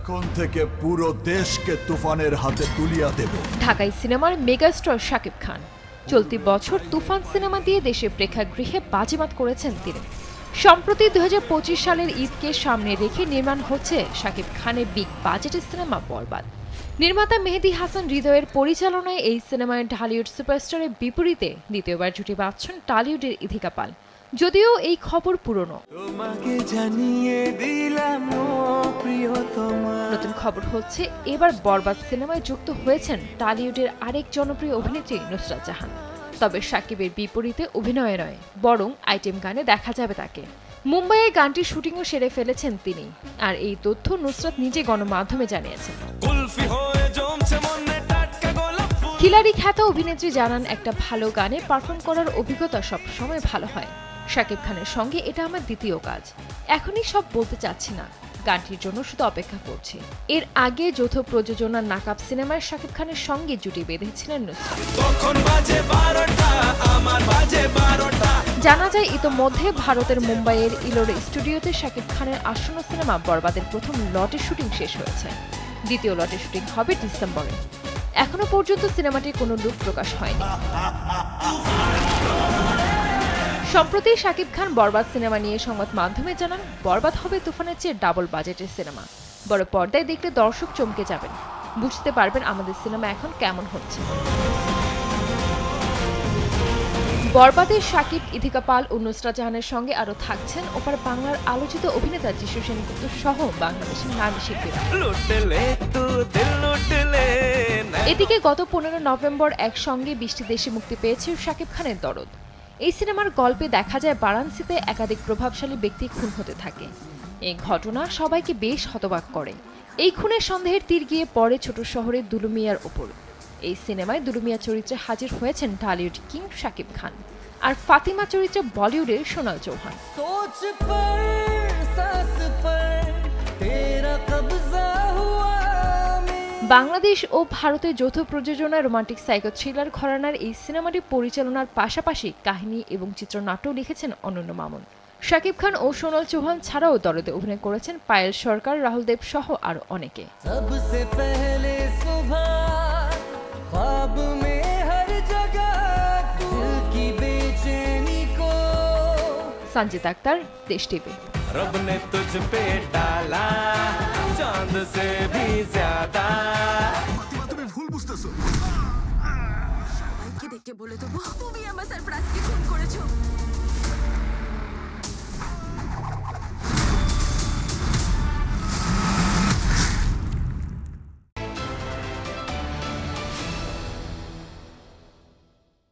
এখন থেকে পুরো দেশকে তুফানের হাতে তুলিয়া দেব। ঢাকাই সিনেমার মেগাস্টার শাকিব খান চলতি বছর তুফান সিনেমা দিয়ে দেশে প্রেক্ষাগৃহে বাজিমাত করেছেন তিনি। সম্প্রতি ২০২৫ সালের ঈদকে সামনে রেখে নির্মাণ হচ্ছে শাকিব খানের বিগ বাজেটের সিনেমা বরবাদ। নির্মাতা মেহেদী হাসান হৃদয়ের পরিচালনায় এই সিনেমায় ঢালিউড সুপারস্টারের বিপরীতে দ্বিতীয়বার জুটি বাঁধছেন টলিউডের ইথিকা পাল। যদিও এই খবর পুরনো, নতুন খবর হচ্ছে এবার বরবাদ সিনেমায় যুক্ত হয়েছেন টলিউডের আরেক জনপ্রিয় অভিনেত্রী নুসরাত জাহান। তবে শাকিবের বিপরীতে অভিনয়ে নয়, বরং আইটেম গানে দেখা যাবে তাকে। মুম্বাইয়ে গানটির শুটিংও সেরে ফেলেছেন তিনি, আর এই তথ্য নুসরাত নিজে গণমাধ্যমে জানিয়েছেন। খিলাড়ি খ্যাত অভিনেত্রী জানান, একটা ভালো গানে পারফর্ম করার অভিজ্ঞতা সবসময় ভালো হয়। শাকিব খানের সঙ্গে এটা আমার দ্বিতীয় কাজ। এখনই সব বলতে চাচ্ছি না, গানটির জন্য শুধু অপেক্ষা করছি। এর আগে যৌথ প্রযোজনার নাকাব সিনেমায় শাকিব খানের সঙ্গে জুটি বেঁধেছিলেন নুসরাত। জানা যায় ইতোমধ্যে ভারতের মুম্বাইয়ের ইলোর স্টুডিওতে শাকিব খানের আসন্ন সিনেমা বরবাদের প্রথম লটের শুটিং শেষ হয়েছে। দ্বিতীয় লটের শুটিং হবে ডিসেম্বরে। এখনো পর্যন্ত সিনেমাটির কোনো লুক প্রকাশ হয়নি। সম্প্রতি শাকিব খান বরবাদ সিনেমা নিয়ে সংবাদ মাধ্যমে জানান, বরবাদ হবে তুফানের চেয়ে ডাবল বাজেটের সিনেমা। বড় পর্দায় দেখলে দর্শক চমকে যাবেন, বুঝতে পারবেন আমাদের সিনেমা এখন কেমন হচ্ছে। বরবাদে শাকিব, ইথিকা পাল ও নুসরাত জাহানের সঙ্গে আরও থাকছেন ওপার বাংলার আলোচিত অভিনেতা যিশু সেনগুপ্ত সহ বাংলাদেশের নামী শিল্পীরা। এদিকে গত ১৫ নভেম্বর একসঙ্গে ২০টি দেশে মুক্তি পেয়েছে শাকিব খানের দরদ। এই সিনেমার গল্পে দেখা যায় বারাণসীতে একাধিক প্রভাবশালী ব্যক্তি খুন হতে থাকে। এই ঘটনা সবাইকে বেশ হতবাক করে। এই খুনের সন্দেহের তীর গিয়ে পড়ে ছোট শহরের দুলু মিয়ার ওপর। এই সিনেমায় দুলু মিয়া চরিত্রে হাজির হয়েছেন ঢালিউড কিং শাকিব খান, আর ফাতিমা চরিত্রে বলিউডের সোনাল চৌহান। বাংলাদেশ ও ভারতের যৌথ প্রযোজনায় রোমান্টিক সাইকো থ্রিলার ঘরানার এই সিনেমাটি পরিচালনার পাশাপাশি কাহিনী এবং চিত্রনাট্য লিখেছেন অনন্য মামুন। শাকিব খান ও সোনাল চৌহান ছাড়াও দরদে অভিনয় করেছেন পায়েল সরকার, রাহুল দেব সহ আরও অনেকে। সঞ্জিত আক্তার, দেশ টিভি। रब ने तुझ पे डाला चांद से भी ज्यादा। তুমি ভুল বুঝতেছো। সবাইকে দেখে বলে দেবো তুমি আমার সারপ্রাইজকে খুন করেছো।